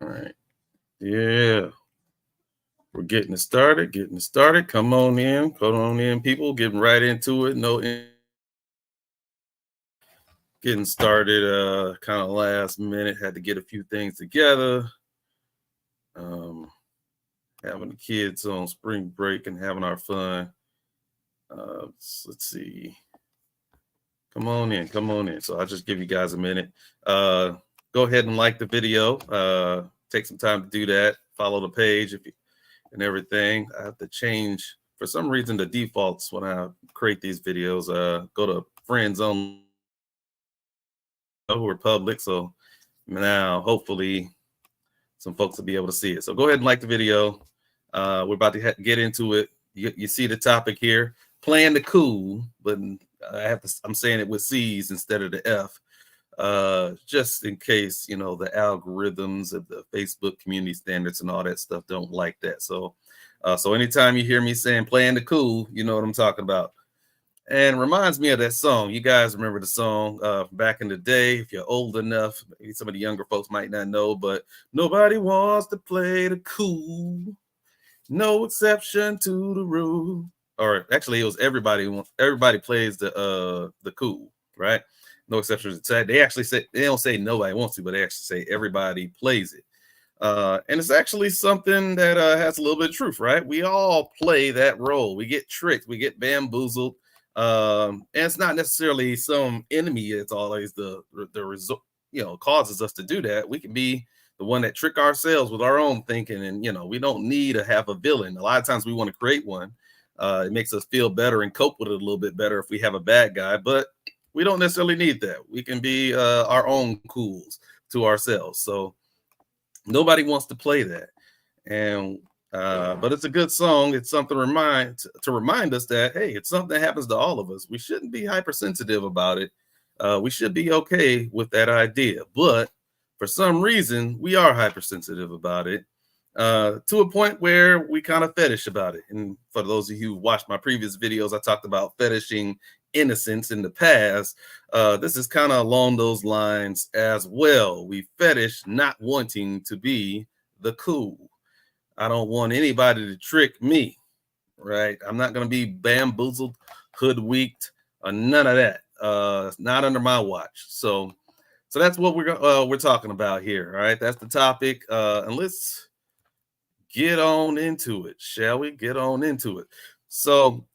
All right. Yeah. We're getting it started. Getting it started. Come on in. Come on in, people. Getting right into it. Getting started kind of last minute. Had to get a few things together. Um Having the kids on spring break and having our fun. Let's see. Come on in. Come on in. So I'll just give you guys a minute. Uh Go ahead and like the video. Take some time to do that. Follow the page if you and everything. I have to change for some reason the defaults when I create these videos. Go to friends on who are public. So now hopefully some folks will be able to see it. So go ahead and like the video. We're about to get into it. You see the topic here, playing the cool, but I'm saying it with C's instead of the F. Just in case the algorithms of the Facebook community standards and all that stuff don't like that. So anytime you hear me saying playing the cool, you know what I'm talking about. And reminds me of that song. You guys remember the song back in the day? If you're old enough, maybe some of the younger folks might not know, but nobody wants to play the cool. No exception to the rule. Or actually, it was everybody plays the cool, right? No exceptions. They actually say they don't say nobody wants to, but they actually say everybody plays it. And it's actually something that has a little bit of truth, right? We all play that role. We get tricked, we get bamboozled. And it's not necessarily some enemy. It's always the result, causes us to do that. We can be the one that trick ourselves with our own thinking, and we don't need to have a villain. A lot of times we want to create one. It makes us feel better and cope with it a little bit better if we have a bad guy, but we don't necessarily need that. We can be our own cools to ourselves. So nobody wants to play that. And but it's a good song. It's something to remind us that hey, it's something that happens to all of us. We shouldn't be hypersensitive about it. We should be okay with that idea. But for some reason, we are hypersensitive about it to a point where we kind of fetish about it. And for those of you who watched my previous videos, I talked about fetishing innocence in the past. This is kind of along those lines as well. We fetish not wanting to be the cool. I don't want anybody to trick me, right? I'm not going to be bamboozled, hoodwinked, or none of that. Not under my watch. So that's what we're talking about here. All right, that's the topic. And let's get on into it, shall we? Get on into it. So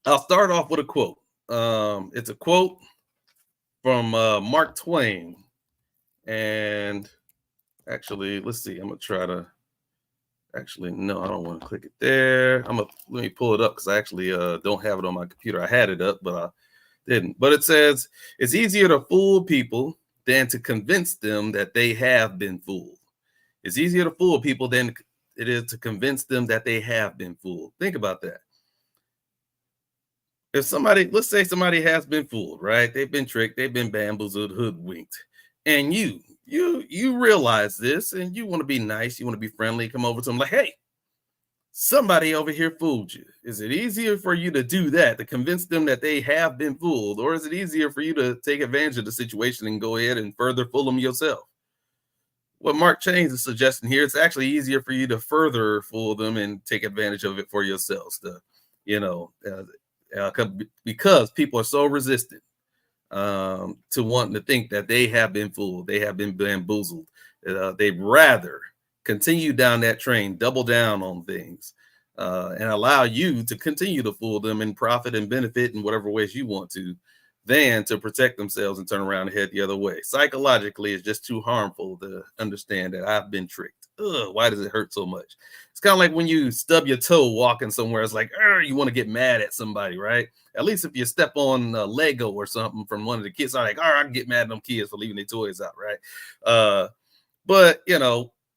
I'll start off with a quote. It's a quote from Mark Twain, and actually, let's see. I'm gonna try to. Actually, no, I don't want to click it there. Let me pull it up because I actually don't have it on my computer. I had it up, but I didn't. But it says it's easier to fool people than to convince them that they have been fooled. It's easier to fool people than it is to convince them that they have been fooled. Think about that. If let's say somebody has been fooled, right? They've been tricked, they've been bamboozled, hoodwinked, and you realize this, and you want to be nice, you want to be friendly, come over to them like, hey, somebody over here fooled you. Is it easier for you to do that, to convince them that they have been fooled, or is it easier for you to take advantage of the situation and go ahead and further fool them yourself? What Mark Chains is suggesting here, it's actually easier for you to further fool them and take advantage of it for yourselves. You know, because people are so resistant to wanting to think that they have been fooled, they have been bamboozled. They'd rather continue down that train, double down on things, and allow you to continue to fool them and profit and benefit in whatever ways you want to, than to protect themselves and turn around and head the other way. Psychologically, it's just too harmful to understand that I've been tricked. Ugh, why does it hurt so much? It's kind of like when you stub your toe walking somewhere. It's like, you want to get mad at somebody, right? At least if you step on Lego or something from one of the kids, I'm like, I can get mad at them kids for leaving their toys out, right? But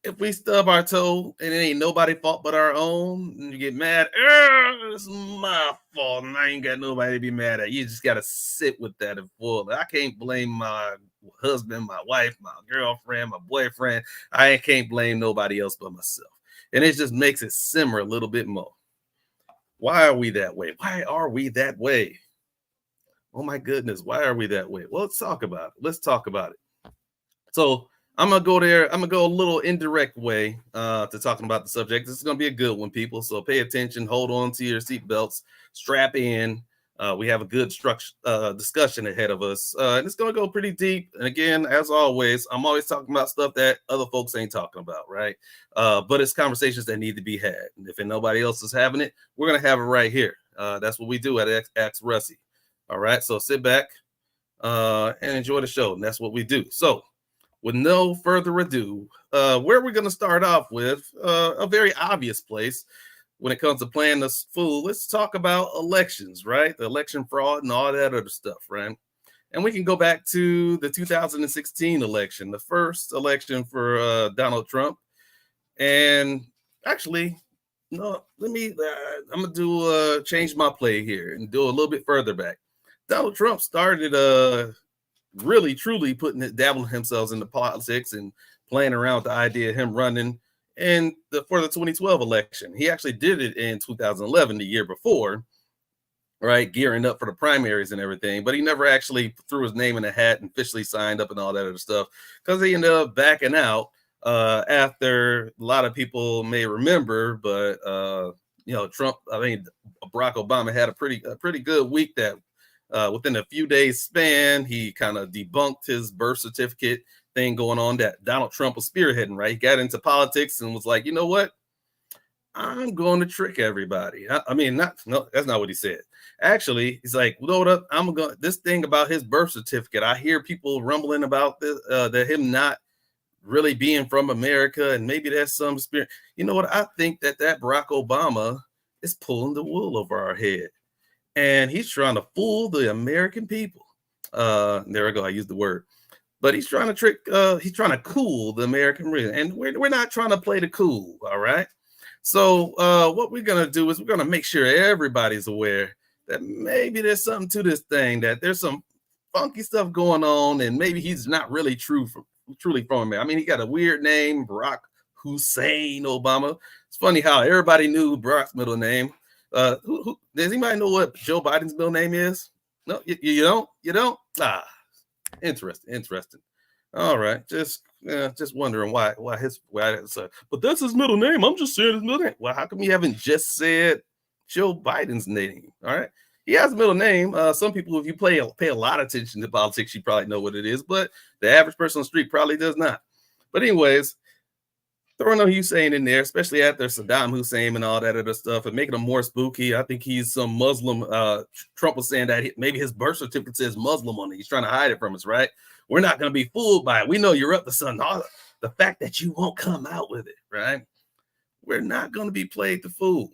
if we stub our toe and it ain't nobody fault but our own, and you get mad, it's my fault, and I ain't got nobody to be mad at. You just got to sit with that and fool. I can't blame my husband, my wife, my girlfriend, my boyfriend. I can't blame nobody else but myself. And it just makes it simmer a little bit more. Why are we that way? Why are we that way? Oh my goodness, why are we that way? Well, let's talk about it. So I'm gonna go there. I'm gonna go a little indirect way to talking about the subject. This is gonna be a good one, people. So pay attention. Hold on to your seatbelts. Strap in. We have a good structure discussion ahead of us, and it's gonna go pretty deep. And again, as always, I'm always talking about stuff that other folks ain't talking about, right? But it's conversations that need to be had. And if nobody else is having it, we're gonna have it right here. That's what we do at Ask Russie. All right. So sit back and enjoy the show. And that's what we do. So with no further ado, where we're going to start off with a very obvious place when it comes to playing this fool. Let's talk about elections, right? The election fraud and all that other stuff, right? And we can go back to the 2016 election, the first election for Donald Trump. And actually, no, let me, I'm going to do change my play here and do a little bit further back. Donald Trump started really truly dabbling himself into politics and playing around with the idea of him running for the 2012 election. He actually did it in 2011, the year before, right, gearing up for the primaries and everything, but he never actually threw his name in a hat and officially signed up and all that other stuff, because he ended up backing out after, a lot of people may remember, but Trump, Barack Obama had a pretty good week that within a few days span, he kind of debunked his birth certificate thing going on that Donald Trump was spearheading, right? He got into politics and was like, you know what? I'm going to trick everybody. No, that's not what he said. Actually, he's like, load up. This thing about his birth certificate. I hear people rumbling about this, that him not really being from America, and maybe that's some spirit. You know what? I think that Barack Obama is pulling the wool over our head. And he's trying to fool the American people. There we go. I used the word. But he's trying to cool the American reason. And we're not trying to play the cool, all right? So what we're going to do is we're going to make sure everybody's aware that maybe there's something to this thing, that there's some funky stuff going on, and maybe he's not really truly from America. I mean, he got a weird name, Barack Hussein Obama. It's funny how everybody knew Barack's middle name. Does anybody know what Joe Biden's middle name is? No, you don't. Interesting. All right, just wondering why it's but that's his middle name. I'm just saying his middle name. Well, how come you haven't just said Joe Biden's name? All right, he has a middle name. Some people, if you pay a lot of attention to politics, you probably know what it is, but the average person on the street probably does not. But anyways, throwing a Hussein in there, especially after Saddam Hussein and all that other stuff, and making him more spooky. I think he's some Muslim. Trump was saying that maybe his birth certificate says Muslim on it. He's trying to hide it from us, right? We're not going to be fooled by it. We know you're up to something. The fact that you won't come out with it, right? We're not going to be played the fool.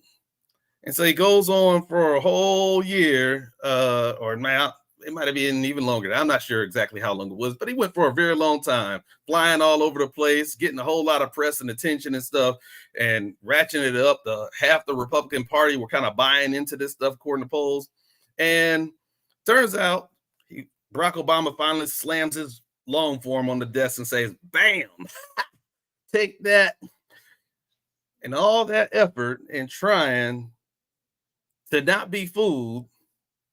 And so he goes on for a whole year, or now it might have been even longer. I'm not sure exactly how long it was, but he went for a very long time, flying all over the place, getting a whole lot of press and attention and stuff, and ratcheting it up. Half the Republican Party were kind of buying into this stuff, according to polls. And turns out Barack Obama finally slams his long form on the desk and says, bam, take that. And all that effort in trying to not be fooled,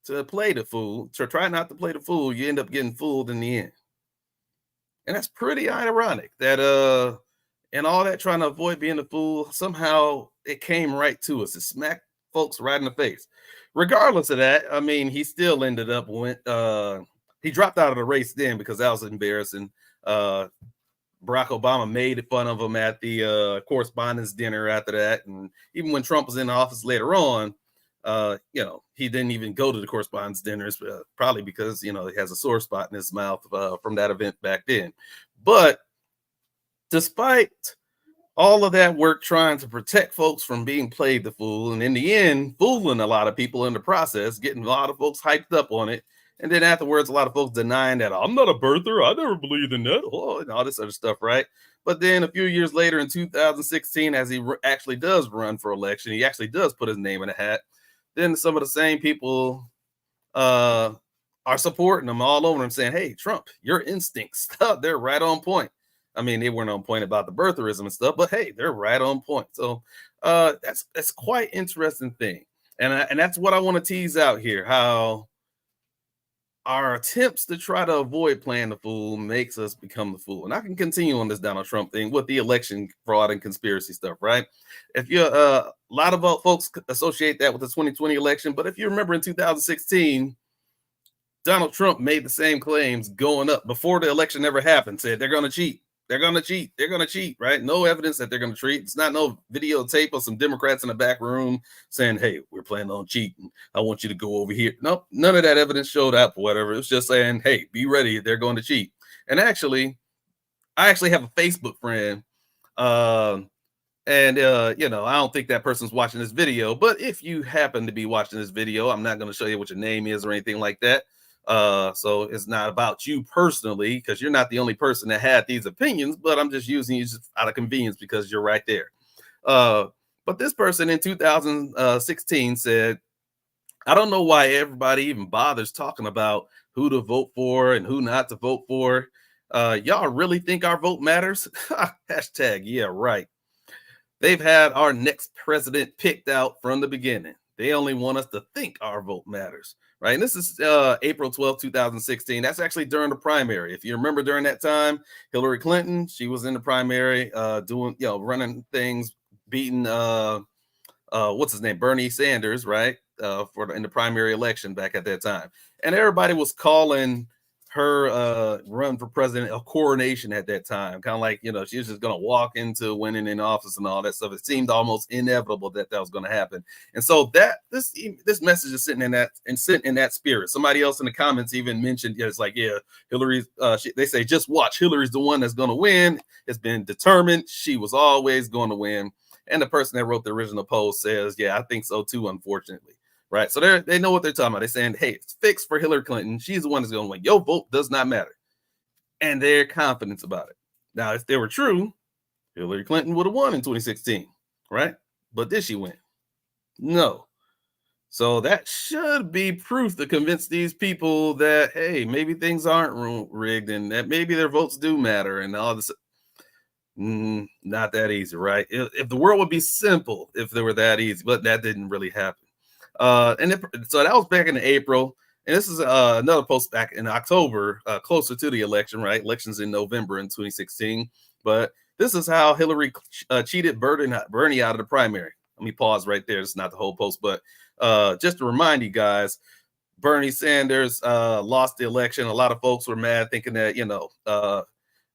to play the fool, to try not to play the fool, you end up getting fooled in the end. And that's pretty ironic that and all that trying to avoid being a fool, somehow it came right to us. It smacked folks right in the face. Regardless of that, I mean, he still ended up he dropped out of the race then because that was embarrassing. Barack Obama made fun of him at the correspondence dinner after that. And even when Trump was in office later on, he didn't even go to the correspondence dinners, probably because, he has a sore spot in his mouth from that event back then. But despite all of that work trying to protect folks from being played the fool, and in the end, fooling a lot of people in the process, getting a lot of folks hyped up on it. And then afterwards, a lot of folks denying that I'm not a birther. I never believed in that. And all this other stuff, right? But then a few years later in 2016, as he actually does run for election, he actually does put his name in a hat. Then some of the same people are supporting him all over him, saying, hey, Trump, your instincts, they're right on point. I mean, they weren't on point about the birtherism and stuff, but hey, they're right on point. So that's quite interesting thing. And that's what I want to tease out here, how our attempts to try to avoid playing the fool makes us become the fool. And I can continue on this Donald Trump thing with the election fraud and conspiracy stuff, right? If you're a lot of folks associate that with the 2020 election, but if you remember in 2016, Donald Trump made the same claims going up before the election ever happened, said they're going to cheat. They're going to cheat. They're going to cheat, right? No evidence that they're going to cheat. It's not no videotape of some Democrats in the back room saying, hey, we're planning on cheating. I want you to go over here. Nope, none of that evidence showed up or whatever. It was just saying, hey, be ready. They're going to cheat. And actually, I actually have a Facebook friend. I don't think that person's watching this video, but if you happen to be watching this video, I'm not going to show you what your name is or anything like that. So it's not about you personally, because you're not the only person that had these opinions, but I'm just using you just out of convenience because you're right there. But this person in 2016 said, I don't know why everybody even bothers talking about who to vote for and who not to vote for. Y'all really think our vote matters? Hashtag, yeah, right. They've had our next president picked out from the beginning. They only want us to think our vote matters, right? And this is April 12th, 2016. That's actually during the primary. If you remember during that time, Hillary Clinton, she was in the primary doing, running things, beating, what's his name? Bernie Sanders, right? In the primary election back at that time. And everybody was calling her run for president a coronation at that time, kind of like, she was just going to walk into winning in office and all that stuff. It seemed almost inevitable that was going to happen. And so this message is sitting in that spirit. Somebody else in the comments even mentioned, it's like, yeah, Hillary's they say, just watch, Hillary's the one that's going to win. It's been determined. She was always going to win. And the person that wrote the original post says, yeah, I think so too, unfortunately. Right. So they know what they're talking about. They're saying, hey, it's fixed for Hillary Clinton. She's the one that's going to win. Your vote does not matter. And they're confident about it. Now, if they were true, Hillary Clinton would have won in 2016. Right. But did she win? No. So that should be proof to convince these people that, hey, maybe things aren't rigged and that maybe their votes do matter and all this. Not that easy, right? If the world would be simple, if they were that easy, but that didn't really happen. So that was back in April, and this is another post back in October, closer to the election, right? Elections in November in 2016, but this is how Hillary cheated Bernie out of the primary. Let me pause right there. It's not the whole post, but just to remind you guys, Bernie Sanders lost the election. A lot of folks were mad, thinking that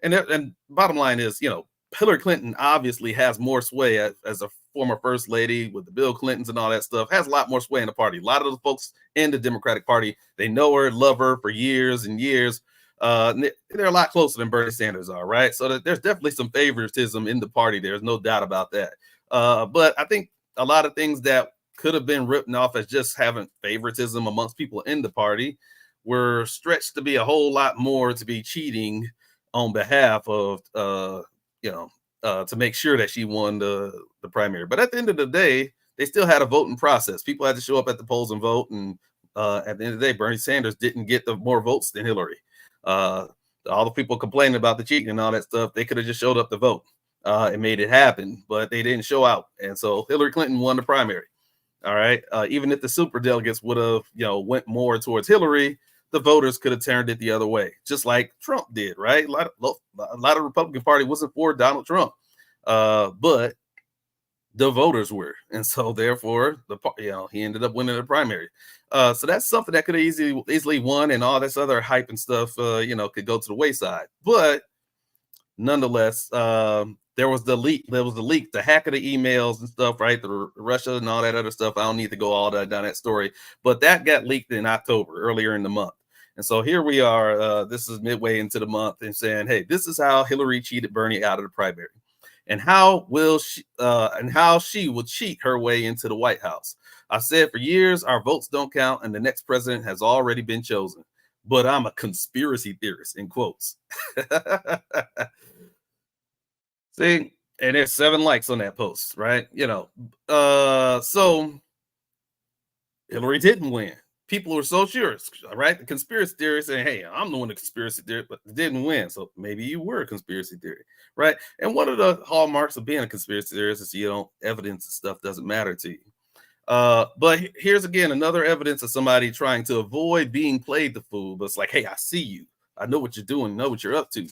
and bottom line is, Hillary Clinton obviously has more sway as a former first lady with the Bill Clintons and all that stuff, has a lot more sway in the party. A lot of the folks in the Democratic Party, they know her, love her for years and years. They're a lot closer than Bernie Sanders are, right? So there's definitely some favoritism in the party. There's no doubt about that. But I think a lot of things that could have been written off as just having favoritism amongst people in the party were stretched to be a whole lot more to be cheating on behalf of to make sure that she won the primary. But at the end of the day, they still had a voting process. People had to show up at the polls and vote. And at the end of the day, Bernie Sanders didn't get the more votes than Hillary. All the people complaining about the cheating and all that stuff, they could have just showed up to vote and made it happen, but they didn't show out. And so Hillary Clinton won the primary. All right. Even if the super delegates would have, went more towards Hillary, the voters could have turned it the other way, just like Trump did, right? A lot of the Republican Party wasn't for Donald Trump, but the voters were, and so therefore, he ended up winning the primary. So that's something that could have easily won, and all this other hype and stuff, could go to the wayside. But nonetheless, there was the leak. The hack of the emails and stuff, right? The Russia and all that other stuff. I don't need to go all down that story, but that got leaked in October, earlier in the month. And so here we are. This is midway into the month, and saying, "Hey, this is how Hillary cheated Bernie out of the primary, and how she will cheat her way into the White House." I said for years, our votes don't count, and the next president has already been chosen. But I'm a conspiracy theorist, in quotes. See, and there's 7 likes on that post, right? So Hillary didn't win. People were so sure, right? The conspiracy theorists saying, hey, I'm the one, the conspiracy theory, but didn't win. So maybe you were a conspiracy theory, right? And one of the hallmarks of being a conspiracy theorist is evidence and stuff doesn't matter to you. But here's again another evidence of somebody trying to avoid being played the fool. But it's like, hey, I see you. I know what you're doing, know what you're up to.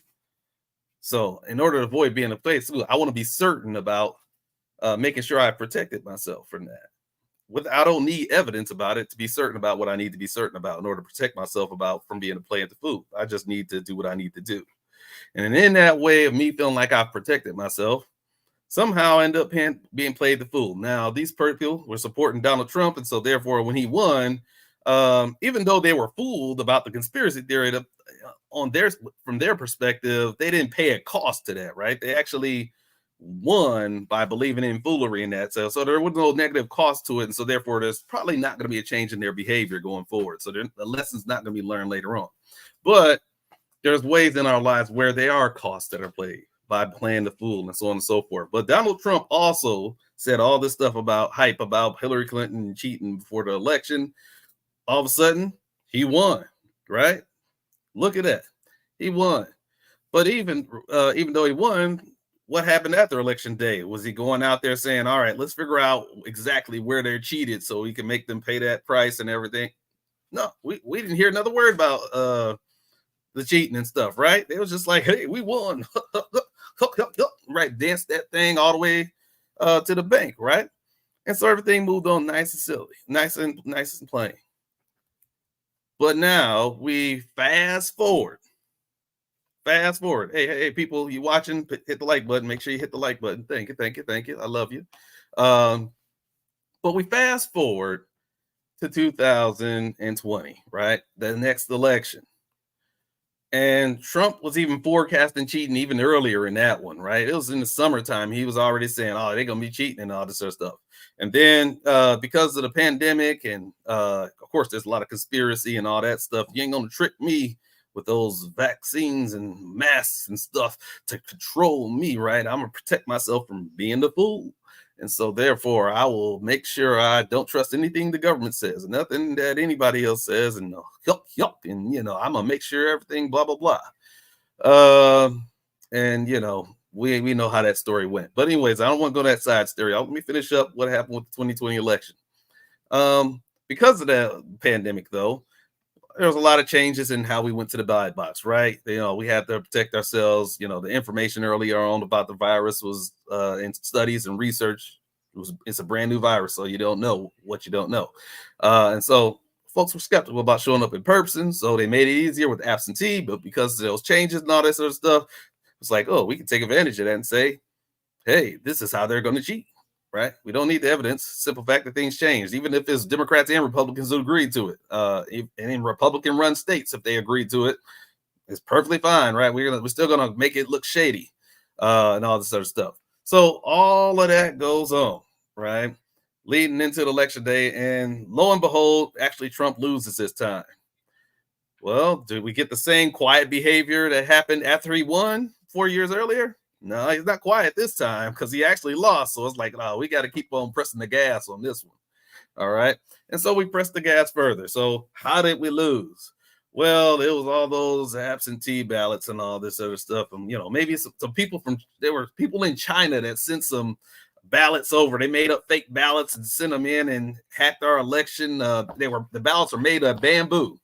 So in order to avoid being a played fool, I want to be certain about making sure I protected myself from that. I don't need evidence about it to be certain about what I need to be certain about in order to protect myself about from being a play at the fool. I just need to do what I need to do. And in that way of me feeling like I've protected myself, somehow I end up being played the fool. Now, these people were supporting Donald Trump. And so therefore, when he won, even though they were fooled about the conspiracy theory on their from their perspective, they didn't pay a cost to that, right? They actually won by believing in foolery in that. So there was no negative cost to it. And so therefore, there's probably not going to be a change in their behavior going forward. So the lesson's not going to be learned later on. But there's ways in our lives where there are costs that are played by playing the fool and so on and so forth. But Donald Trump also said all this stuff about hype about Hillary Clinton cheating before the election. All of a sudden, he won, right? Look at that. He won. But even though he won, what happened after election day? Was he going out there saying, all right, let's figure out exactly where they're cheated so we can make them pay that price and everything? No, we didn't hear another word about the cheating and stuff, right? They was just like, hey, we won. Right, dance that thing all the way to the bank, right? And so everything moved on nice and silly, nice and plain. But now we fast forward. Hey, people, you watching? Hit the like button. Make sure you hit the like button. Thank you. I love you. But we fast forward to 2020, right? The next election. And Trump was even forecasting cheating even earlier in that one, right? It was in the summertime. He was already saying, oh, they're going to be cheating and all this sort of stuff. And then because of the pandemic and, of course, there's a lot of conspiracy and all that stuff. You ain't going to trick me with those vaccines and masks and stuff to control me, right? I'm going to protect myself from being the fool. And so therefore, I will make sure I don't trust anything the government says, nothing that anybody else says, and and I'm gonna make sure everything blah blah blah. And we know how that story went. But anyways, I don't want to go that side story. Let me finish up what happened with the 2020 election. Because of the pandemic, though, there was a lot of changes in how we went to the ballot box, right? We had to protect ourselves. The information earlier on about the virus was in studies and research. It's a brand new virus, so you don't know what you don't know. And so folks were skeptical about showing up in person, so they made it easier with absentee. But because of those changes and all that sort of stuff, it's like, oh, we can take advantage of that and say, hey, this is how they're going to cheat. Right? We don't need the evidence. Simple fact that things changed, even if it's Democrats and Republicans who agreed to it. And in Republican-run states, if they agreed to it, it's perfectly fine, right? We're still gonna make it look shady, and all this other stuff. So all of that goes on, right? Leading into the election day, and lo and behold, actually Trump loses this time. Well, did we get the same quiet behavior that happened after he won 4 years earlier? No, he's not quiet this time because he actually lost. So it's like, oh, we got to keep on pressing the gas on this one. All right. And so we pressed the gas further. So how did we lose? Well, it was all those absentee ballots and all this other stuff. And, maybe some people there were people in China that sent some ballots over. They made up fake ballots and sent them in and hacked our election. The ballots were made of bamboo.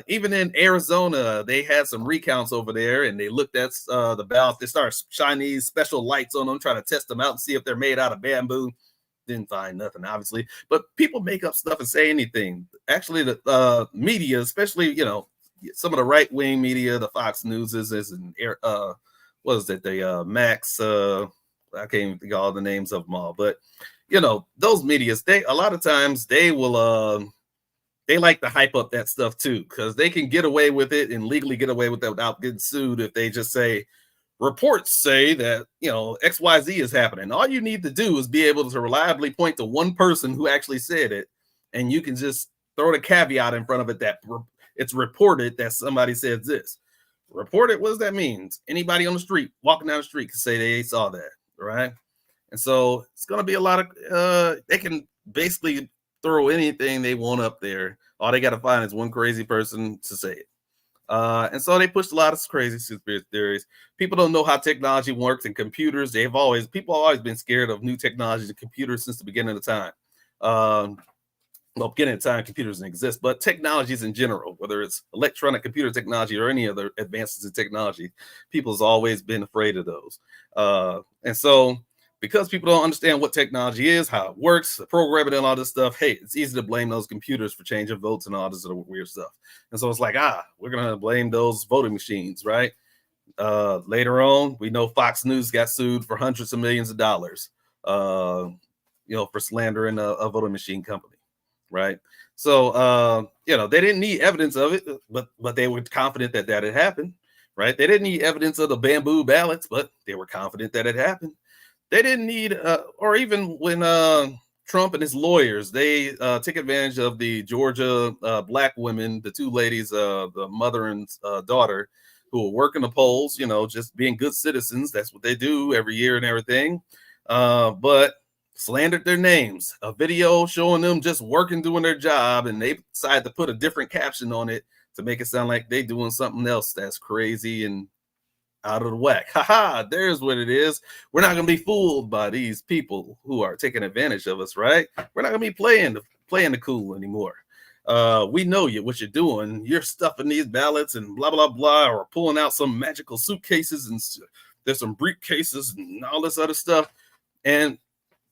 Even in Arizona, they had some recounts over there, and they looked at the ballots. They started shining these special lights on them, trying to test them out and see if they're made out of bamboo. Didn't find nothing, obviously. But people make up stuff and say anything. Actually, the media, especially some of the right wing media, the Fox Newses, and what is it? The Max. I can't even think of all the names of them all, but those medias. A lot of times they will. They like to hype up that stuff too, because they can get away with it and legally get away with it without getting sued if they just say, reports say that, XYZ is happening. All you need to do is be able to reliably point to one person who actually said it, and you can just throw the caveat in front of it that it's reported that somebody said this. Reported, what does that mean? Anybody on the street, walking down the street, can say they saw that, right? And so it's going to be a lot of, they can basically throw anything they want up there. All they got to find is one crazy person to say it. And so they pushed a lot of crazy conspiracy theories. People don't know how technology works and computers. People have always been scared of new technology and computers since the beginning of time. Um, well, beginning of time, computers didn't exist, but technologies in general, whether it's electronic computer technology or any other advances in technology, people has always been afraid of those. And so, because people don't understand what technology is, how it works, the programming and all this stuff, hey, it's easy to blame those computers for changing votes and all this other weird stuff. And so it's like, we're gonna blame those voting machines, right? Later on, we know Fox News got sued for hundreds of millions of dollars, uh, for slandering a voting machine company, right? So, they didn't need evidence of it, but they were confident that had happened, right? They didn't need evidence of the bamboo ballots, but they were confident that it happened. They didn't need, or even when Trump and his lawyers, they took advantage of the Georgia black women, the two ladies, the mother and daughter, who were working the polls, just being good citizens. That's what they do every year and everything. But slandered their names, a video showing them just working, doing their job, and they decided to put a different caption on it to make it sound like they doing something else that's crazy and out of the whack. Haha, there's what it is. We're not gonna be fooled by these people who are taking advantage of us, right? We're not gonna be playing the cool anymore. We know what you're doing. You're stuffing these ballots and blah blah blah, or pulling out some magical suitcases and there's some briefcases and all this other stuff. And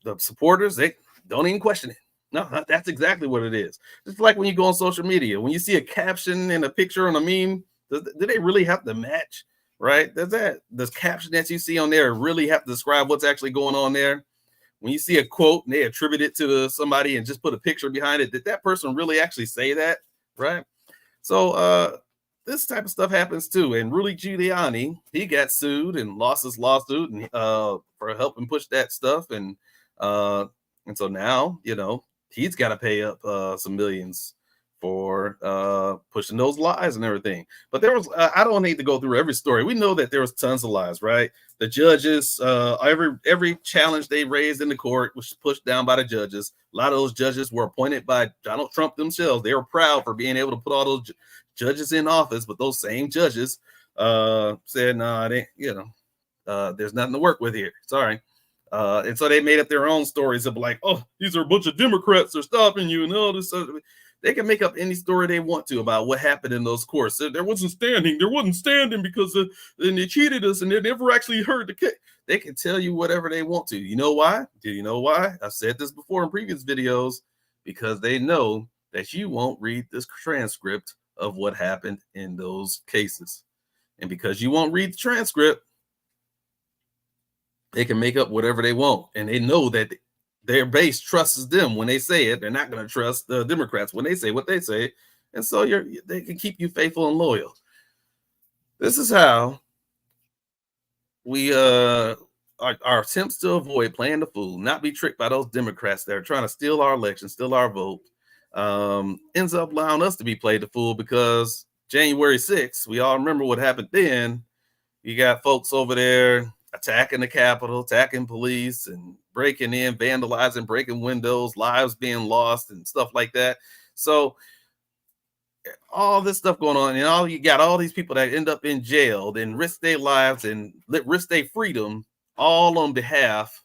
the supporters, they don't even question it. No, that's exactly what it is. It's like when you go on social media, when you see a caption and a picture on a meme, do they really have to match? Right? Does caption that you see on there really have to describe what's actually going on there? When you see a quote and they attribute it to somebody and just put a picture behind it, did that person really actually say that? Right? So this type of stuff happens too. And Rudy Giuliani, he got sued and lost his lawsuit and for helping push that stuff. And so now, he's got to pay up some millions for pushing those lies and everything. But there was, I don't need to go through every story. We know that there was tons of lies, right? The judges, every challenge they raised in the court was pushed down by the judges. A lot of those judges were appointed by Donald Trump themselves. They were proud for being able to put all those judges in office, but those same judges said, "No, there's nothing to work with here. Sorry." And so they made up their own stories of like, "Oh, these are a bunch of Democrats are stopping you," and all this. They can make up any story they want to about what happened in those courts. There wasn't standing because then they cheated us and they never actually heard the case. They can tell you whatever they want to. You know why? Do you know why? I've said this before in previous videos, because they know that you won't read this transcript of what happened in those cases. And because you won't read the transcript, they can make up whatever they want. And they know that their base trusts them when they say it. They're not going to trust the Democrats when they say what they say. And so they can keep you faithful and loyal. This is how we our attempts to avoid playing the fool, not be tricked by those Democrats that are trying to steal our election, steal our vote, ends up allowing us to be played the fool, because January 6th, we all remember what happened then. You got folks over there attacking the Capitol, attacking police, and breaking in, vandalizing, breaking windows, lives being lost, and stuff like that. So all this stuff going on, and you got all these people that end up in jail, then risk their lives and risk their freedom, all on behalf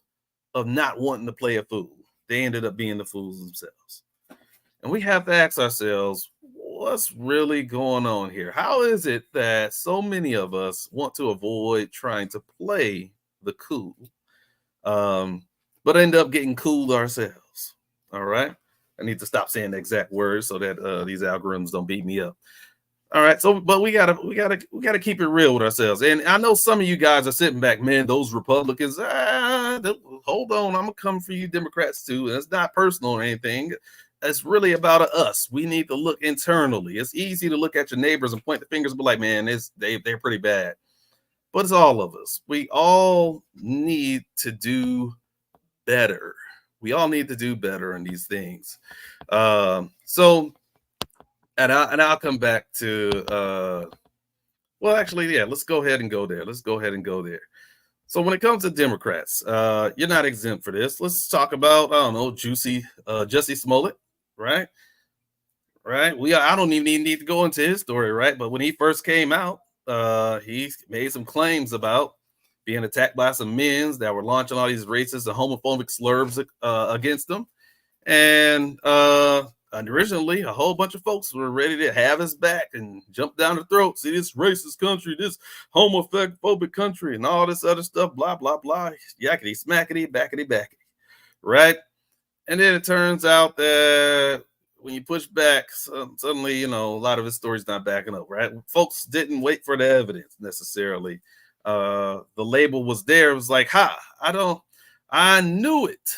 of not wanting to play a fool. They ended up being the fools themselves. And we have to ask ourselves, what's really going on here? How is it that so many of us want to avoid trying to play the cool, but end up getting cooled ourselves? All right. I need to stop saying the exact words so that these algorithms don't beat me up. All right. So, but we gotta keep it real with ourselves. And I know some of you guys are sitting back, man, those Republicans, hold on. I'm gonna come for you Democrats too. And it's not personal or anything. It's really about us. We need to look internally. It's easy to look at your neighbors and point the fingers and be like, man, they're pretty bad. But it's all of us. We all need to do better. We all need to do better in these things. So, and I'll come back to well, actually, yeah, let's go ahead and go there. So when it comes to Democrats, you're not exempt for this. Let's talk about, I don't know, Jussie Smollett, right? Right. I don't even need to go into his story, right? But when he first came out, he made some claims about being attacked by some men that were launching all these racist and homophobic slurs against him. And originally, a whole bunch of folks were ready to have his back and jump down the throat. See, this racist country, this homophobic country, and all this other stuff, blah, blah, blah, yakety, smackety, backety, backety, right? And then it turns out that when you push back, suddenly, a lot of his story's not backing up, right? Folks didn't wait for the evidence necessarily. The label was there. It was like, ha, I knew it.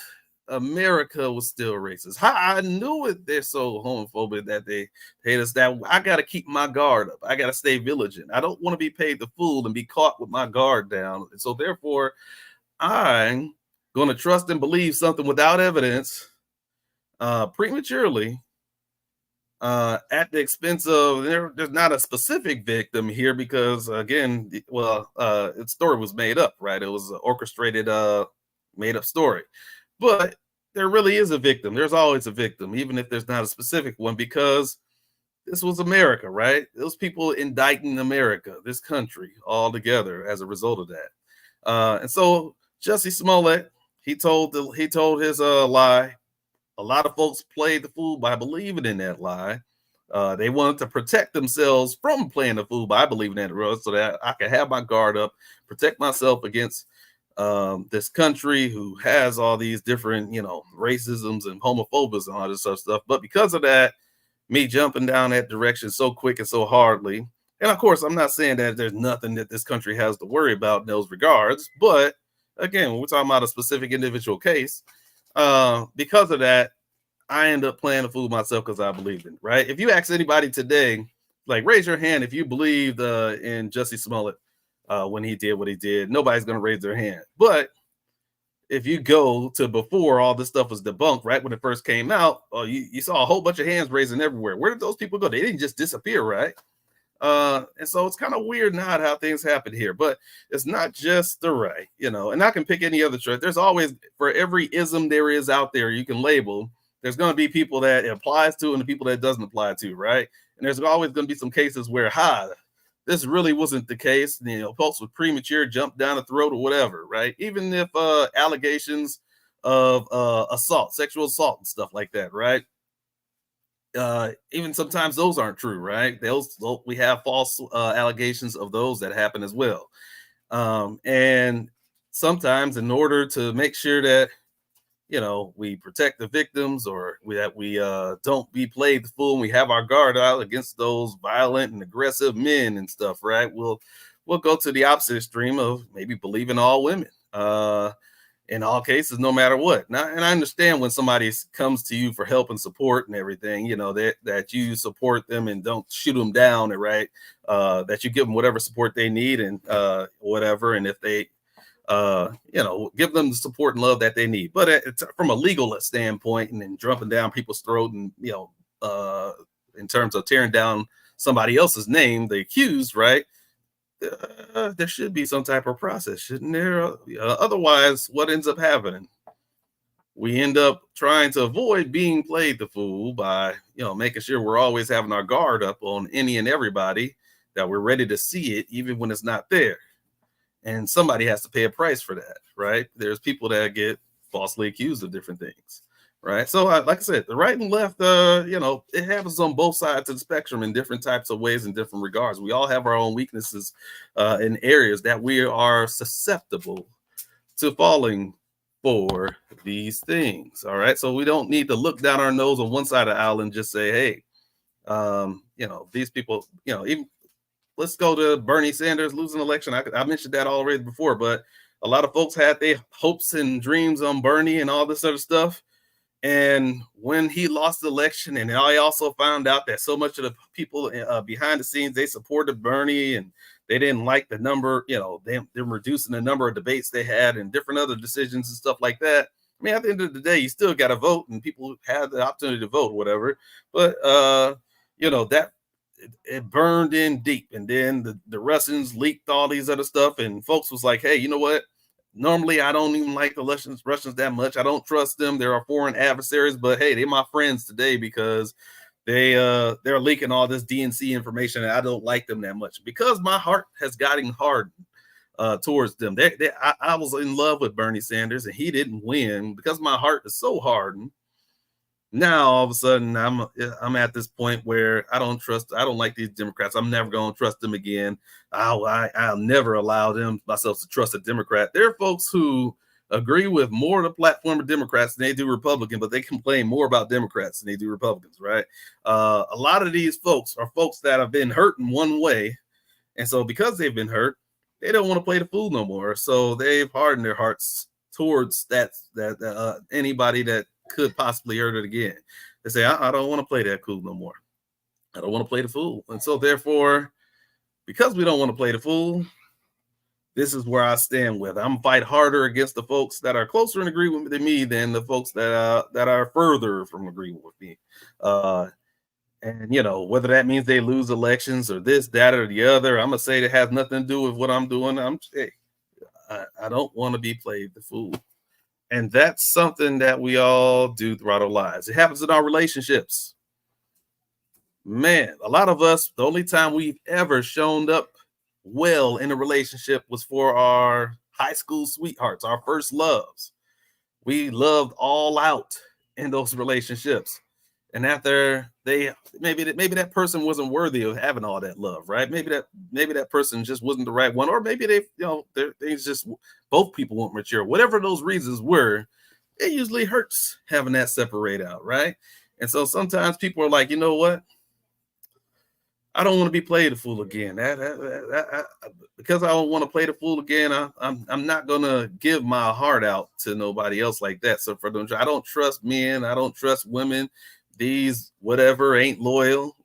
America was still racist. Ha, I knew it. They're so homophobic that they hate us. That I got to keep my guard up. I got to stay vigilant. I don't want to be paid the fool and be caught with my guard down. And so therefore, I'm going to trust and believe something without evidence prematurely at the expense of there's not a specific victim here because again, its story was made up, right? It was an orchestrated, made up story, but there really is a victim. There's always a victim, even if there's not a specific one, because this was America, right? Those people indicting America, this country, all together as a result of that. And so Jesse Smollett, he told his lie. A lot of folks played the fool by believing in that lie. They wanted to protect themselves from playing the fool by believing in it, so that I could have my guard up, protect myself against this country who has all these different, racisms and homophobia and all this other stuff. But because of that, me jumping down that direction so quick and so hardly. And of course, I'm not saying that there's nothing that this country has to worry about in those regards. But again, when we're talking about a specific individual case, because of that, I end up playing the fool myself because I believed in it, right? If you ask anybody today, like raise your hand if you believed in Jussie Smollett when he did what he did, nobody's going to raise their hand. But if you go to before all this stuff was debunked, right when it first came out, you saw a whole bunch of hands raising everywhere. Where did those people go? They didn't just disappear, right? And so it's kind of weird and odd how things happen here, but it's not just the right, and I can pick any other church. There's always, for every ism there is out there, you can label, there's going to be people that it applies to and the people that it doesn't apply to, right? And there's always going to be some cases where, this really wasn't the case. Folks with premature jump down the throat or whatever, right? Even if allegations of assault, sexual assault and stuff like that, right? Even sometimes those aren't true, right? We have false allegations of those that happen as well. And sometimes in order to make sure that, we protect the victims or that we don't be played the fool and we have our guard out against those violent and aggressive men and stuff, right? We'll go to the opposite extreme of maybe believing all women. In all cases, no matter what. Now, and I understand when somebody comes to you for help and support and everything, that you support them and don't shoot them down, right? That you give them whatever support they need and whatever. And if they, give them the support and love that they need. But it's from a legal standpoint and then jumping down people's throat and, in terms of tearing down somebody else's name, the accused, right? There should be some type of process, shouldn't there? Otherwise, what ends up happening? We end up trying to avoid being played the fool by, making sure we're always having our guard up on any and everybody, that we're ready to see it, even when it's not there. And somebody has to pay a price for that, right? There's people that get falsely accused of different things. Right. So, like I said, the right and left, it happens on both sides of the spectrum in different types of ways, in different regards. We all have our own weaknesses in areas that we are susceptible to falling for these things. All right. So we don't need to look down our nose on one side of the aisle and just say, hey, these people, even let's go to Bernie Sanders losing election. I mentioned that already before, but a lot of folks had their hopes and dreams on Bernie and all this other stuff. And when he lost the election, and I also found out that so much of the people behind the scenes, they supported Bernie and they didn't like the number, they're reducing the number of debates they had and different other decisions and stuff like that. I mean, at the end of the day, you still got to vote and people have the opportunity to vote, whatever. But, that it burned in deep. And then the Russians leaked all these other stuff. And folks was like, hey, you know what? Normally, I don't even like the Russians that much. I don't trust them. They're our foreign adversaries, but hey, they're my friends today because they're leaking all this DNC information, and I don't like them that much because my heart has gotten hardened towards them. I was in love with Bernie Sanders, and he didn't win because my heart is so hardened. Now all of a sudden I'm at this point where I don't like these Democrats. I'm never going to trust them again. I'll never allow them myself to trust a Democrat. There are folks who agree with more of the platform of Democrats than they do Republican, but they complain more about Democrats than they do Republicans, right? A lot of these folks are folks that have been hurt in one way, and so because they've been hurt, they don't want to play the fool no more. So they've hardened their hearts towards anybody that could possibly hurt it again. They say, I don't want to play that cool no more. I don't want to play the fool. And so therefore, because we don't want to play the fool, this is where I stand with. I'm fight harder against the folks that are closer in agreement with me than the folks that are further from agreement with me. And whether that means they lose elections or this, that, or the other, I'm gonna say it has nothing to do with what I'm doing. I don't want to be played the fool. And that's something that we all do throughout our lives. It happens in our relationships. Man, a lot of us, the only time we've ever shown up well in a relationship was for our high school sweethearts, our first loves. We loved all out in those relationships. And after they maybe that person wasn't worthy of having all that love, right? Maybe that person just wasn't the right one, or maybe things just both people weren't mature. Whatever those reasons were, it usually hurts having that separate out, right? And so sometimes people are like, you know what? I don't want to be played a fool again. Because I don't want to play the fool again, I'm not gonna give my heart out to nobody else like that. So for them, I don't trust men, I don't trust women. These whatever ain't loyal,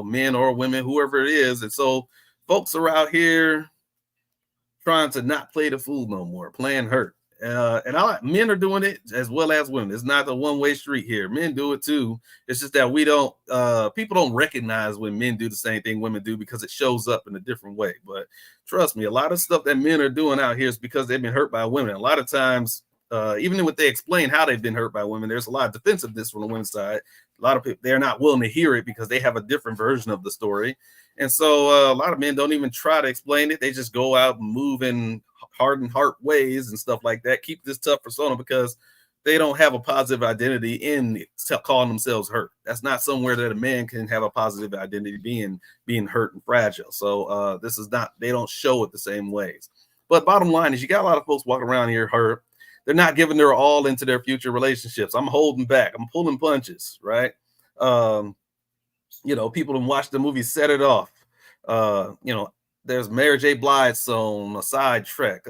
men or women, whoever it is. And so folks are out here trying to not play the fool no more, playing hurt. Men are doing it as well as women. It's not a one-way street here. Men do it too. It's just that people don't recognize when men do the same thing women do because it shows up in a different way. But trust me, a lot of stuff that men are doing out here is because they've been hurt by women. A lot of times, even when they explain how they've been hurt by women, there's a lot of defensiveness from the women's side. A lot of people, they're not willing to hear it because they have a different version of the story. And so a lot of men don't even try to explain it. They just go out and move in hardened heart ways and stuff like that. Keep this tough persona because they don't have a positive identity in calling themselves hurt. That's not somewhere that a man can have a positive identity being hurt and fragile. So this is not, they don't show it the same ways. But bottom line is you got a lot of folks walking around here hurt. They're not giving their all into their future relationships. I'm holding back. I'm pulling punches, right? People have watched the movie Set It Off. There's Mary J. Blige song, a side track,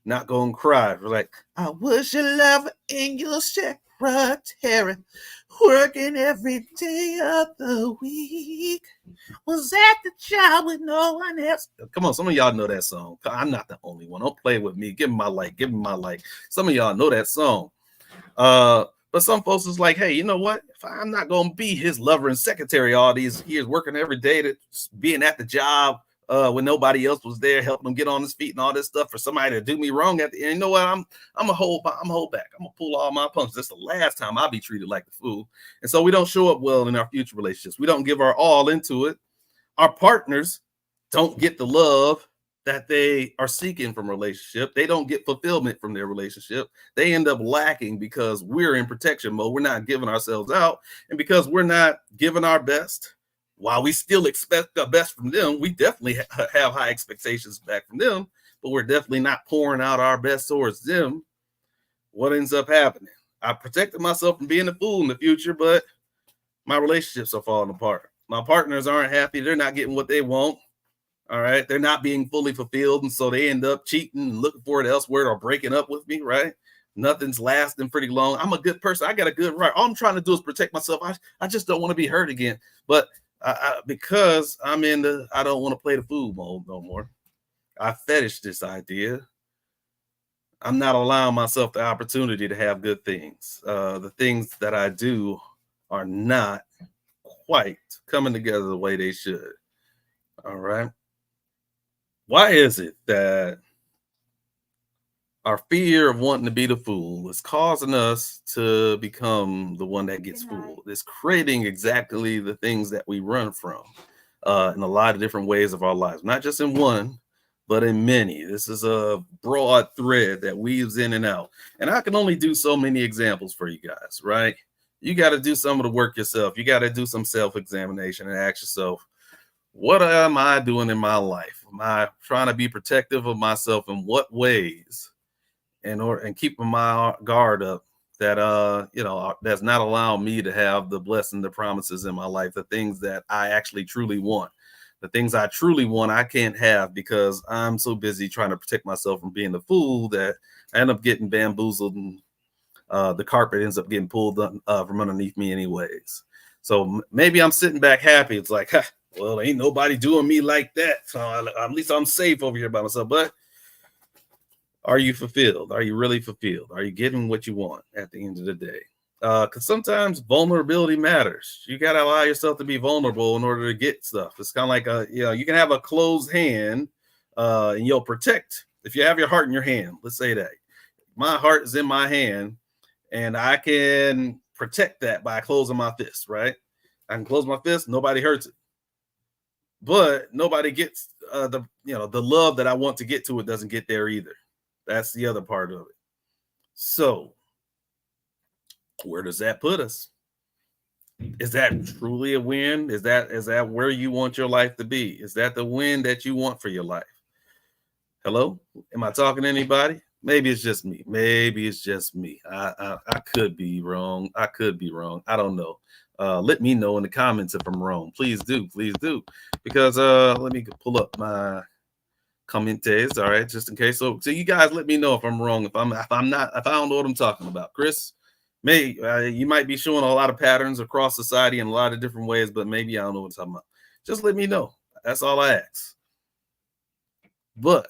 Not Gonna Cry. We're like, I was your lover in your secretary, working every day of the week. Was at the job with no one else. Come on, some of y'all know that song. I'm not the only one. Don't play with me. Give me my like. Give me my like. Some of y'all know that song. But some folks is like, hey, you know what? If I'm not gonna be his lover and secretary all these years, working every day to being at the job when nobody else was there, helping him get on his feet and all this stuff for somebody to do me wrong at the end, you know what? I'm gonna hold back. I'm gonna pull all my punches. That's the last time I'll be treated like a fool. And so we don't show up well in our future relationships. We don't give our all into it. Our partners don't get the love that they are seeking from a relationship. They don't get fulfillment from their relationship. They end up lacking because we're in protection mode. We're not giving ourselves out. And because we're not giving our best, while we still expect the best from them, we definitely have high expectations back from them, but we're definitely not pouring out our best towards them. What ends up happening? I protected myself from being a fool in the future, but my relationships are falling apart. My partners aren't happy. They're not getting what they want. All right. They're not being fully fulfilled. And so they end up cheating and looking for it elsewhere or breaking up with me. Right. Nothing's lasting pretty long. I'm a good person. I got a good right. All I'm trying to do is protect myself. I just don't want to be hurt again. But because I don't want to play the fool mode no more. I fetish this idea. I'm not allowing myself the opportunity to have good things. The things that I do are not quite coming together the way they should. All right. Why is it that our fear of wanting to be the fool is causing us to become the one that gets fooled? It's creating exactly the things that we run from in a lot of different ways of our lives, not just in one, but in many. This is a broad thread that weaves in and out. And I can only do so many examples for you guys, right? You got to do some of the work yourself. You got to do some self-examination and ask yourself, what am I doing in my life? Am I trying to be protective of myself in what ways? And keeping my guard up that that's not allowing me to have the blessing, the promises in my life, the things that I actually truly want. The things I truly want I can't have because I'm so busy trying to protect myself from being the fool that I end up getting bamboozled, and the carpet ends up getting pulled from underneath me anyways. So maybe I'm sitting back happy. It's like, well, ain't nobody doing me like that, so at least I'm safe over here by myself. But are you fulfilled? Are you really fulfilled? Are you getting what you want at the end of the day? Because sometimes vulnerability matters. You got to allow yourself to be vulnerable in order to get stuff. It's kind of like you can have a closed hand, and you'll protect. If you have your heart in your hand, let's say that my heart is in my hand, and I can protect that by closing my fist. Right? I can close my fist. Nobody hurts it, but nobody gets the love that I want to get to. It doesn't get there either. That's the other part of it. So, where does that put us? Is that truly a win? Is that where you want your life to be? Is that the win that you want for your life? Hello? Am I talking to anybody? Maybe it's just me. Maybe it's just me. I could be wrong. I could be wrong. I don't know. Let me know in the comments if I'm wrong. Please do. Please do. Because let me pull up my commentaries, all right, just in case. So you guys let me know if I'm wrong, if I don't know what I'm talking about. Chris, you might be showing a lot of patterns across society in a lot of different ways, but maybe I don't know what I'm talking about. Just let me know. That's all I ask. But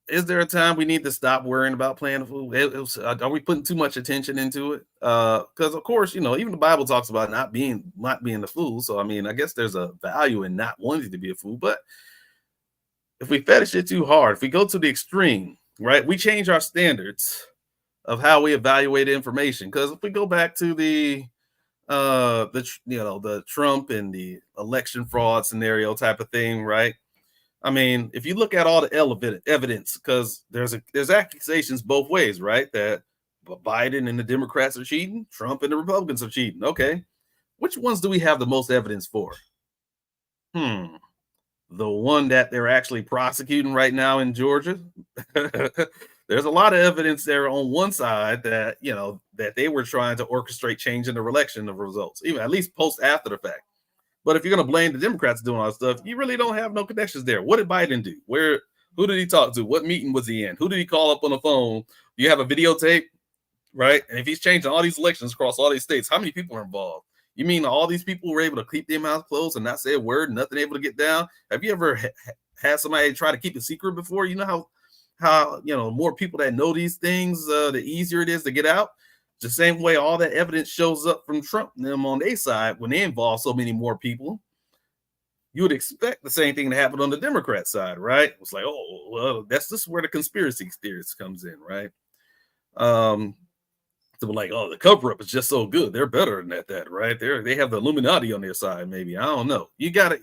is there a time we need to stop worrying about playing the fool? Are we putting too much attention into it? Because of course, even the Bible talks about not being the fool. So I mean, I guess there's a value in not wanting to be a fool, but if we fetish it too hard, if we go to the extreme, right, we change our standards of how we evaluate information. Because if we go back to the Trump and the election fraud scenario type of thing, right? I mean, if you look at all the evidence, because there's accusations both ways, right? That Biden and the Democrats are cheating, Trump and the Republicans are cheating. Okay, which ones do we have the most evidence for? The one that they're actually prosecuting right now in Georgia. There's a lot of evidence there on one side that that they were trying to orchestrate changing the election of results, even at least post after the fact. But if you're going to blame the Democrats doing all this stuff, you really don't have no connections there. What did Biden do? Who did he talk to? What meeting was he in? Who did he call up on the phone? Do you have a videotape? Right? And if he's changing all these elections across all these states, how many people are involved? You mean all these people were able to keep their mouths closed and not say a word, nothing able to get down? Have you ever had somebody try to keep a secret before? You know how more people that know these things, the easier it is to get out. The same way all that evidence shows up from Trump and them on their side when they involve so many more people. You would expect the same thing to happen on the Democrat side, right? It's like, oh, well, that's just where the conspiracy theorist comes in, right? So like, oh, the cover up is just so good. They're better than that, right? They have the Illuminati on their side, maybe. I don't know. You got to,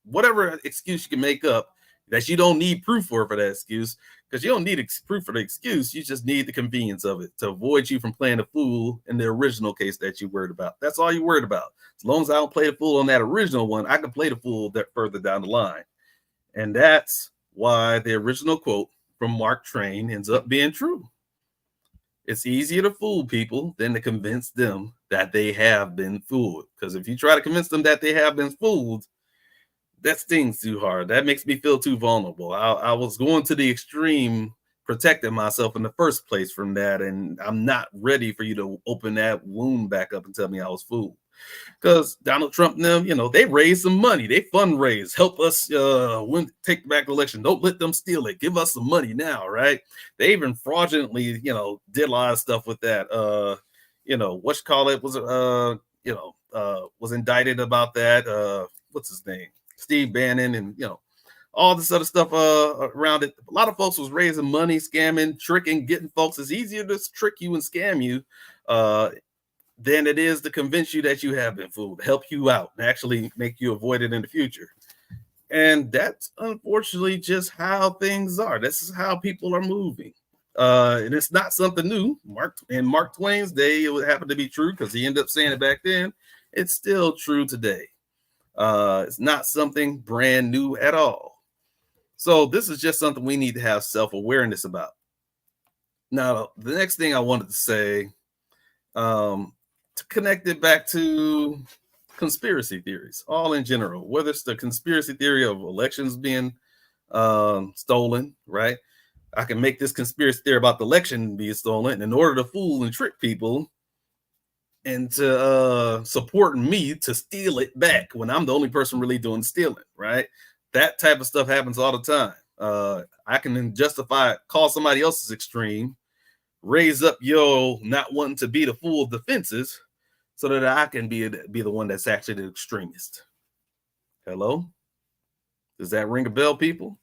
whatever excuse you can make up that you don't need proof for that excuse, because you don't need proof for the excuse. You just need the convenience of it to avoid you from playing the fool in the original case that you worried about. That's all you're worried about. As long as I don't play the fool on that original one, I can play the fool that further down the line. And that's why the original quote from Mark Twain ends up being true. It's easier to fool people than to convince them that they have been fooled. Because if you try to convince them that they have been fooled, that stings too hard. That makes me feel too vulnerable. I was going to the extreme, protecting myself in the first place from that, and I'm not ready for you to open that wound back up and tell me I was fooled. Because Donald Trump and them, they raised some money. They fundraise, help us take back the election. Don't let them steal it. Give us some money now, right? They even fraudulently, did a lot of stuff with that. Was indicted about that. What's his name? Steve Bannon, and all this other stuff around it. A lot of folks was raising money, scamming, tricking, getting folks. It's easier to trick you and scam you than it is to convince you that you have been fooled, help you out, and actually make you avoid it in the future. And that's unfortunately just how things are. This is how people are moving. And it's not something new. Mark Twain's day, it would happen to be true because he ended up saying it back then. It's still true today. It's not something brand new at all. So this is just something we need to have self-awareness about. Now, the next thing I wanted to say, to connect it back to conspiracy theories, all in general, whether it's the conspiracy theory of elections being stolen, right? I can make this conspiracy theory about the election being stolen in order to fool and trick people into supporting me to steal it back when I'm the only person really doing stealing, right? That type of stuff happens all the time. I can then justify, call somebody else's extreme, raise up yo not wanting to be the fool of the fences, so that I can be the one that's actually the extremist. Hello, does that ring a bell, people?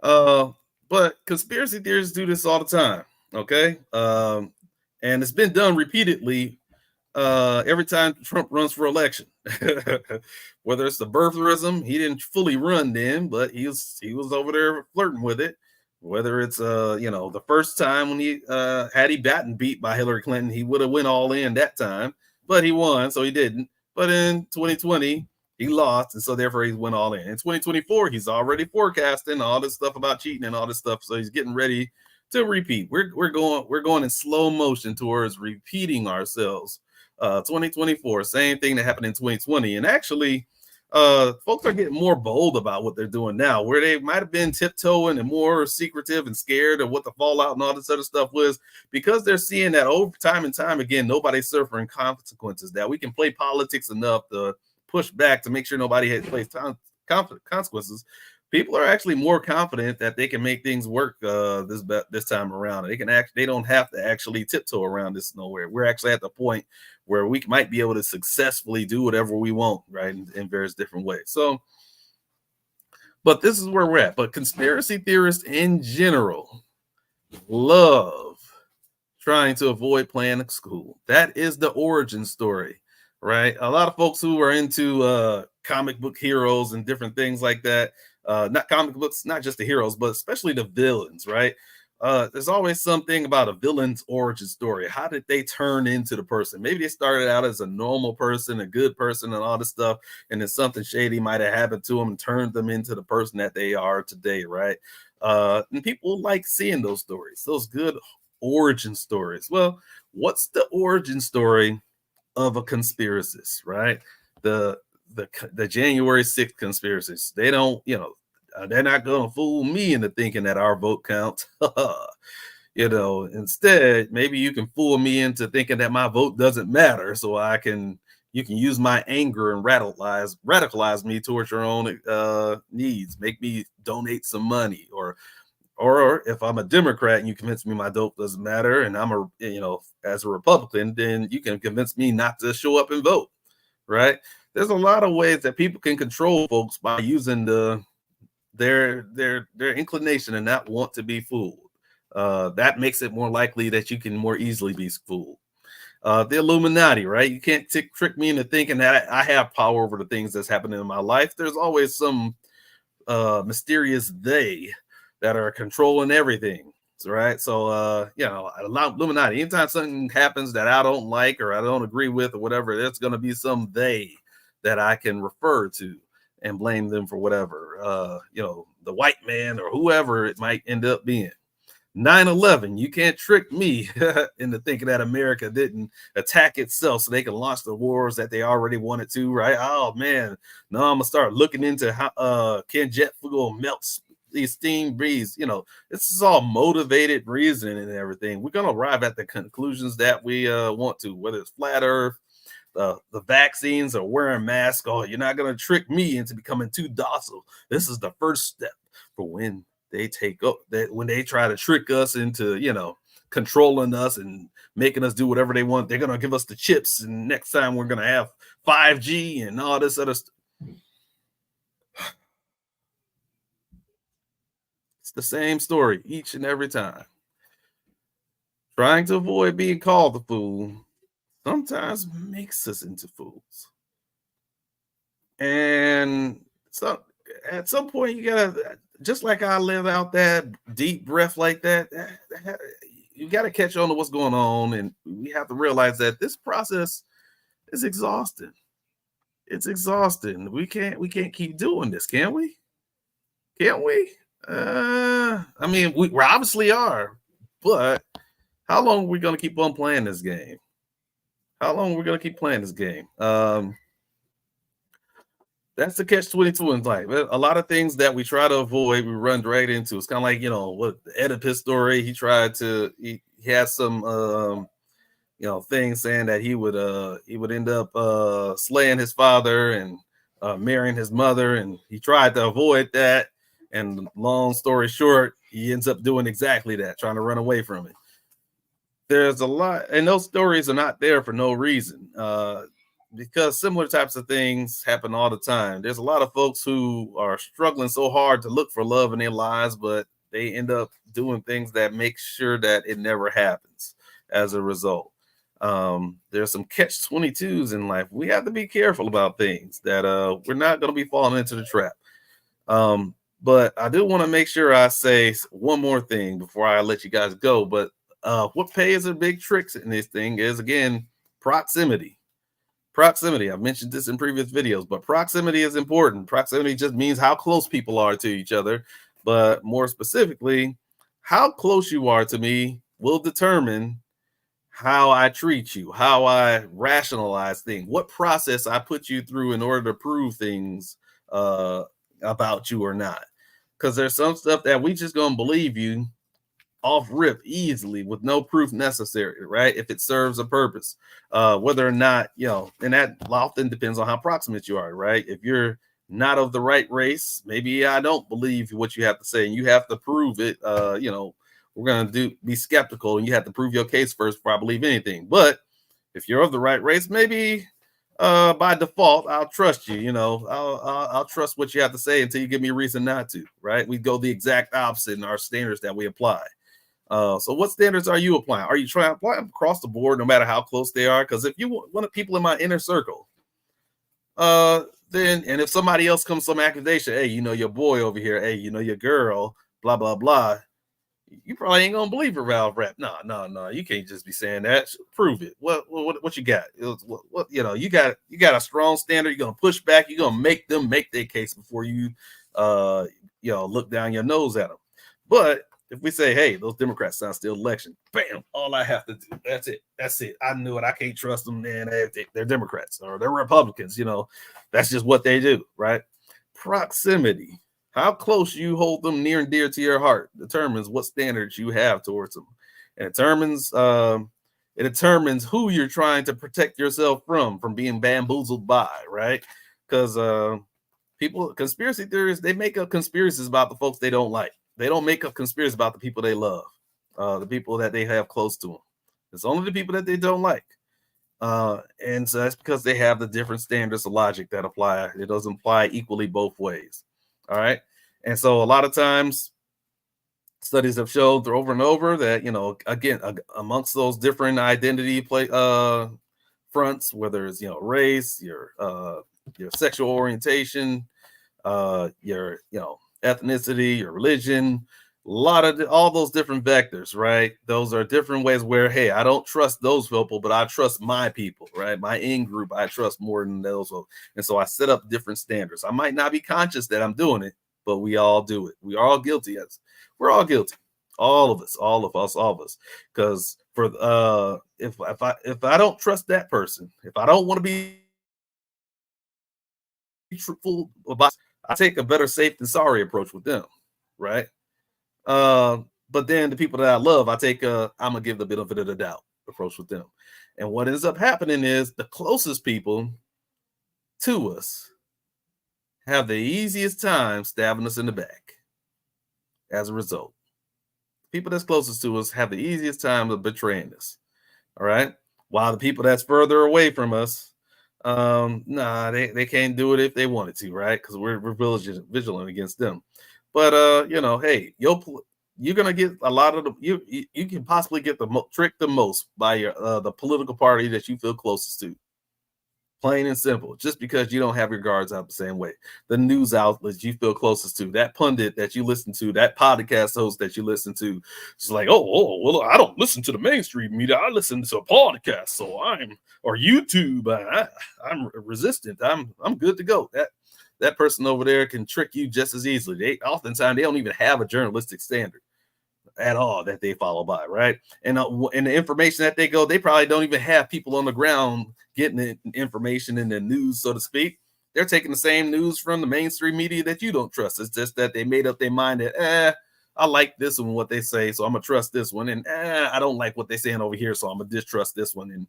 Uh, but conspiracy theories do this all the time. Okay, and it's been done repeatedly every time Trump runs for election. Whether it's the birtherism, he didn't fully run then, but he was over there flirting with it. Whether it's the first time when he had he gotten beat by Hillary Clinton, he would have went all in that time, but he won, so he didn't. But in 2020, he lost, and so therefore he went all in. In 2024, he's already forecasting all this stuff about cheating and all this stuff, so he's getting ready to repeat. We're going in slow motion towards repeating ourselves. 2024, same thing that happened in 2020, and actually folks are getting more bold about what they're doing now, where they might have been tiptoeing and more secretive and scared of what the fallout and all this other stuff was, because they're seeing that over time and time again nobody's suffering consequences, that we can play politics enough to push back to make sure nobody has placed consequences. People are actually more confident that they can make things work this time around. They don't have to actually tiptoe around this nowhere. We're actually at the point where we might be able to successfully do whatever we want, right, in various different ways. So, but this is where we're at. But conspiracy theorists in general love trying to avoid playing school. That is the origin story, right? A lot of folks who are into comic book heroes and different things like that, not comic books, not just the heroes, but especially the villains, right? There's always something about a villain's origin story. How did they turn into the person? Maybe they started out as a normal person, a good person, and all this stuff, and then something shady might have happened to them and turned them into the person that they are today, right? And people like seeing those stories, those good origin stories. Well, what's the origin story of a conspiracist, right? The January 6th conspiracists. They don't, they're not going to fool me into thinking that our vote counts. Instead, maybe you can fool me into thinking that my vote doesn't matter, so you can use my anger and radicalize me towards your own needs, make me donate some money, or if I'm a Democrat and you convince me my dope doesn't matter, and as a Republican, then you can convince me not to show up and vote, right? There's a lot of ways that people can control folks by using their inclination and not want to be fooled. That makes it more likely that you can more easily be fooled. The Illuminati, right? You can't trick me into thinking that I have power over the things that's happening in my life. There's always some mysterious they that are controlling everything, right? So Illuminati, anytime something happens that I don't like or I don't agree with or whatever, there's going to be some they that I can refer to and blame them for whatever, the white man or whoever it might end up being. 9/11, you can't trick me into thinking that America didn't attack itself so they can launch the wars that they already wanted to, right? Oh man, now I'm gonna start looking into how can jet fuel melt these steam breeze. This is all motivated reasoning and everything. We're gonna arrive at the conclusions that we want to, whether it's flat earth, the vaccines, or wearing masks. Oh, you're not gonna trick me into becoming too docile. This is the first step for when they take up that when they try to trick us into controlling us and making us do whatever they want. They're gonna give us the chips, and next time we're gonna have 5G and all this other stuff. It's the same story each and every time. Trying to avoid being called a fool sometimes makes us into fools. And so at some point you gotta, just like I live out that deep breath like that, you gotta catch on to what's going on, and we have to realize that this process is exhausting. It's exhausting. We can't keep doing this, can we? Can't we? I mean, we obviously are, but how long are we gonna keep on playing this game? How long are we gonna keep playing this game? That's the catch 22 in life. A lot of things that we try to avoid, we run right into. It's kind of like, what the Oedipus story. He had some things saying that he would end up slaying his father and marrying his mother, and he tried to avoid that. And long story short, he ends up doing exactly that, trying to run away from it. There's a lot, and those stories are not there for no reason. Because similar types of things happen all the time. There's a lot of folks who are struggling so hard to look for love in their lives, but they end up doing things that make sure that it never happens as a result. There's some catch 22s in life. We have to be careful about things that we're not going to be falling into the trap. But I do want to make sure I say one more thing before I let you guys go. But what pays a big tricks in this thing is, again, proximity. Proximity. I've mentioned this in previous videos, but proximity is important. Proximity just means how close people are to each other, but more specifically, how close you are to me will determine how I treat you, how I rationalize things, what process I put you through in order to prove things about you or not. Because there's some stuff that we just gonna believe you off rip easily with no proof necessary, right? If it serves a purpose, whether or not, and that often depends on how proximate you are, right? If you're not of the right race, maybe I don't believe what you have to say, and you have to prove it. We're gonna be skeptical, and you have to prove your case first before I believe anything. But if you're of the right race, maybe by default I'll trust you. I'll trust what you have to say until you give me a reason not to, right? We go the exact opposite in our standards that we apply. So what standards are you applying? Are you trying to apply them across the board, no matter how close they are? Because if you want people in my inner circle, then, and if somebody else comes some accusation, hey, your boy over here, hey, your girl, blah blah blah, you probably ain't gonna believe her Ralph rap. No, you can't just be saying that. Prove it. What you got? You got a strong standard. You're gonna push back. You're gonna make them make their case before you look down your nose at them. But if we say, hey, those Democrats sound still election, bam, all I have to do, that's it. I knew it. I can't trust them, man. They're Democrats or they're Republicans. That's just what they do, right? Proximity. How close you hold them near and dear to your heart determines what standards you have towards them. And it determines who you're trying to protect yourself from being bamboozled by, right? Because conspiracy theorists, they make up conspiracies about the folks they don't like. They don't make up conspiracies about the people they love, the people that they have close to them. It's only the people that they don't like. And so that's because they have the different standards of logic that apply. It doesn't apply equally both ways. All right. And so a lot of times studies have shown over and over that, again, amongst those different identity fronts, whether it's, race, your sexual orientation, your, ethnicity, your religion, all those different vectors, right? Those are different ways where, hey, I don't trust those people, but I trust my people, right? My in group, I trust more than those. And so I set up different standards. I might not be conscious that I'm doing it, but we all do it. We are all guilty. We're all guilty. All of us, all of us. Because if I don't trust that person, if I don't want to be truthful about, I take a better safe than sorry approach with them, right? But then the people that I love, I'm gonna give the benefit of the doubt approach with them. And what ends up happening is the closest people to us have the easiest time stabbing us in the back. As a result, people that's closest to us have the easiest time of betraying us. All right. While the people that's further away from us, they can't do it if they wanted to, right? Because we're vigilant against them. But hey, you're gonna get a lot of you can possibly get tricked the most by your the political party that you feel closest to. Plain and simple. Just because you don't have your guards out the same way. The news outlets you feel closest to, that pundit that you listen to, that podcast host that you listen to, it's like, well, I don't listen to the mainstream media. I listen to a podcast, so or YouTube. I'm resistant. I'm good to go. That person over there can trick you just as easily. Oftentimes they don't even have a journalistic standard at all that they follow by, right? And the information that they probably don't even have people on the ground getting the information in the news, so to speak. They're taking the same news from the mainstream media that you don't trust. It's just that they made up their mind that I like this one, what they say, so I'm gonna trust this one, and I don't like what they're saying over here, so I'm gonna distrust this one.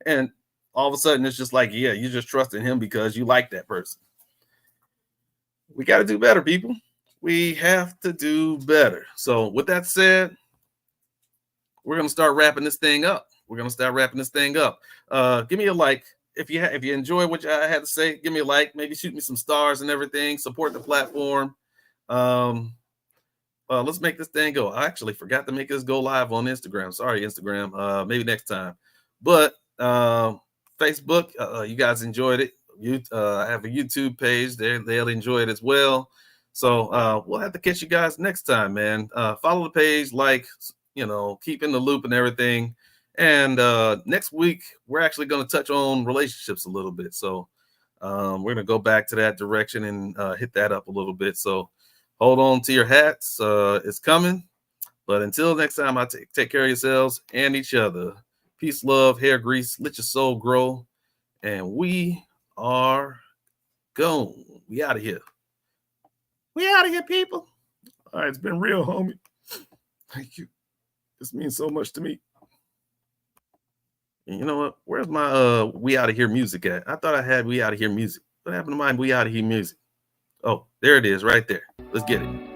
And all of a sudden it's just like, yeah, you're just trusting him because you like that person. We got to do better, people. We have to do better. So with that said, we're gonna start wrapping this thing up. Give me a like if you enjoy what I had to say. Give me a like. Maybe shoot me some stars and everything. Support the platform. Let's make this thing go. I actually forgot to make this go live on Instagram. Sorry, Instagram. Maybe next time. But Facebook, you guys enjoyed it. I have a YouTube page there. They'll enjoy it as well. So we'll have to catch you guys next time, man. Follow the page, keep in the loop and everything. And next week, we're actually going to touch on relationships a little bit. So we're going to go back to that direction and hit that up a little bit. So hold on to your hats. It's coming. But until next time, take care of yourselves and each other. Peace, love, hair grease. Let your soul grow. And we are gone. We out of here. We out of here, people. All right, it's been real, homie. Thank you. This means so much to me. And you know what? Where's my we out of here music at? I thought I had we out of here music. What happened to my we out of here music? Oh, there it is right there. Let's get it.